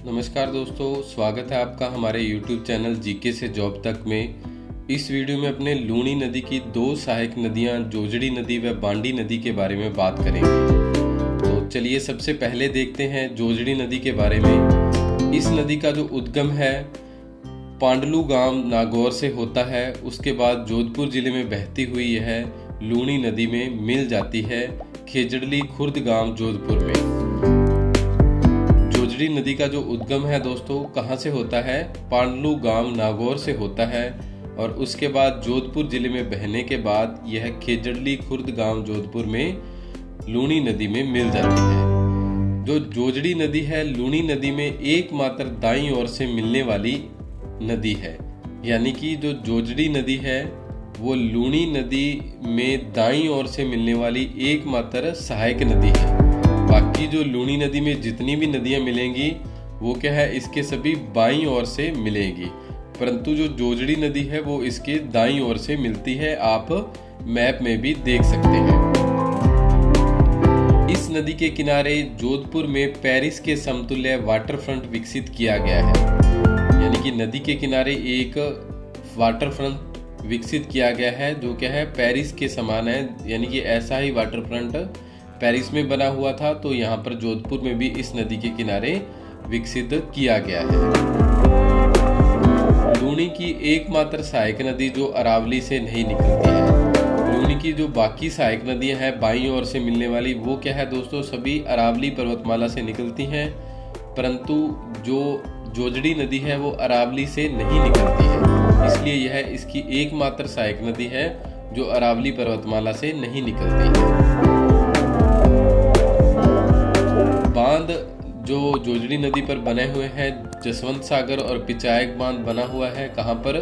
नमस्कार दोस्तों, स्वागत है आपका हमारे YouTube चैनल जीके से जॉब तक में। इस वीडियो में अपने लूणी नदी की दो सहायक नदियां जोजड़ी नदी व बांडी नदी के बारे में बात करेंगे। तो चलिए सबसे पहले देखते हैं जोजड़ी नदी के बारे में। इस नदी का जो उद्गम है पांडलू गांव नागौर से होता है। उसके बाद जोधपुर जिले में बहती हुई यह लूणी नदी में मिल जाती है खेजड़ली खुर्द गांव जोधपुर में। जोजड़ी नदी का जो उद्गम है दोस्तों कहाँ से होता है? पांडलू गांव नागौर से होता है और उसके बाद जोधपुर जिले में बहने के बाद यह खेजड़ली खुर्द गांव जोधपुर में लूणी नदी में मिल जाती है। जो जोजड़ी नदी है लूणी नदी में एकमात्र दाईं ओर से मिलने वाली नदी है, यानी कि जो जोजड़ी नदी है वो लूणी नदी में दाईं ओर से मिलने वाली एकमात्र सहायक नदी है। बाकी जो लूणी नदी में जितनी भी नदियां मिलेंगी वो क्या है, इसके सभी बाईं ओर से मिलेंगी, परंतु जो जोजड़ी नदी है वो इसके दाईं ओर से मिलती है। आप मैप में भी देख सकते हैं। इस नदी के किनारे जोधपुर में पेरिस के समतुल्य वाटरफ्रंट विकसित किया गया है, यानी कि नदी के किनारे एक वाटरफ्रंट विकसित किया गया है जो क्या है पेरिस के समान है, यानी कि ऐसा ही वाटरफ्रंट पेरिस में बना हुआ था तो यहाँ पर जोधपुर में भी इस नदी के किनारे विकसित किया गया है। लूणी की एकमात्र सहायक नदी जो अरावली से नहीं निकलती है। लूणी की जो बाकी सहायक नदियां हैं बाईं ओर से मिलने वाली वो क्या है दोस्तों, सभी अरावली पर्वतमाला से निकलती हैं, परंतु जो जोजड़ी नदी है वो अरावली से नहीं निकलती है, इसलिए यह इसकी एकमात्र सहायक नदी है जो अरावली पर्वतमाला से नहीं निकलती है। बांध जो जोजड़ी नदी पर बने हुए हैं जसवंत सागर और पिचायक बांध बना हुआ है, कहाँ पर?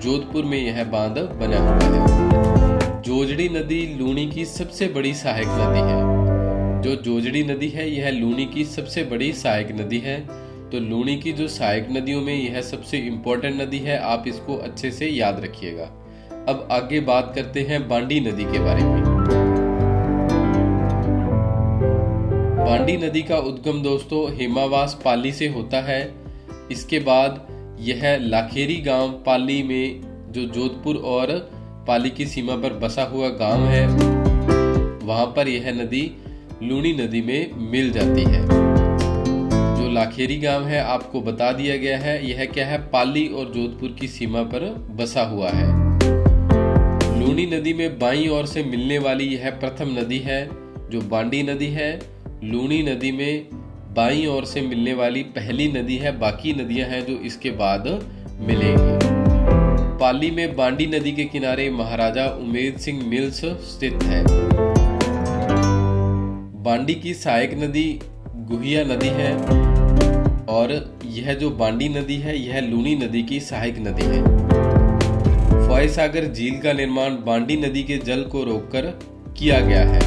जोधपुर में यह बांध बना हुआ है। जोजड़ी नदी लूणी की सबसे बड़ी सहायक नदी है। जो जोजड़ी नदी है यह लूणी की सबसे बड़ी सहायक नदी है। तो लूणी की जो सहायक नदियों में यह सबसे इम्पोर्टेंट नदी है, आप इसको अच्छे से याद रखिएगा। अब आगे बात करते हैं बांडी नदी के बारे में। बांडी नदी का उद्गम दोस्तों हेमावास पाली से होता है। इसके बाद यह लाखेरी गांव पाली में जो जोधपुर और पाली की सीमा पर बसा हुआ गांव है वहां पर यह नदी लूणी नदी में मिल जाती है। जो लाखेरी गांव है आपको बता दिया गया है, यह क्या है पाली और जोधपुर की सीमा पर बसा हुआ है। लूणी नदी में बाईं ओर से मिलने वाली यह प्रथम नदी है जो बांडी नदी है। लूणी नदी में बाईं ओर से मिलने वाली पहली नदी है, बाकी नदियां हैं जो इसके बाद मिलेंगी। पाली में बांडी नदी के किनारे महाराजा उमेद सिंह मिल्स स्थित है। बांडी की सहायक नदी गुहिया नदी है और यह जो बांडी नदी है यह लूणी नदी की सहायक नदी है। फॉयसागर झील का निर्माण बांडी नदी के जल को रोककर किया गया है।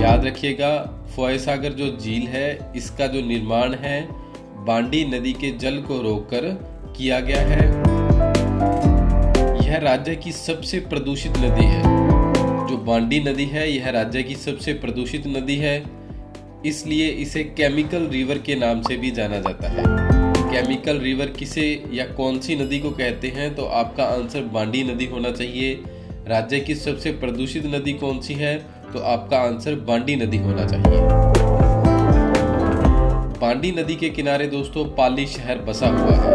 याद रखिएगा, फॉयसागर जो झील है इसका जो निर्माण है बांडी नदी के जल को रोककर किया गया है। यह राज्य की सबसे प्रदूषित नदी है। जो बांडी नदी है यह राज्य की सबसे प्रदूषित नदी है, इसलिए इसे केमिकल रिवर के नाम से भी जाना जाता है। केमिकल रिवर किसे या कौन सी नदी को कहते हैं? तो आपका आंसर बांडी नदी होना चाहिए। राज्य की सबसे प्रदूषित नदी कौन सी है? तो आपका आंसर बांडी नदी होना चाहिए। बांडी नदी के किनारे दोस्तों पाली शहर बसा हुआ है।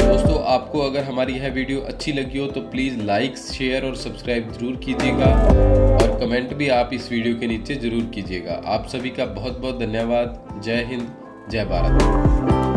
दोस्तों आपको अगर हमारी यह वीडियो अच्छी लगी हो तो प्लीज़ लाइक, शेयर और सब्सक्राइब जरूर कीजिएगा और कमेंट भी आप इस वीडियो के नीचे जरूर कीजिएगा। आप सभी का बहुत बहुत धन्यवाद। जय हिंद, जय भारत।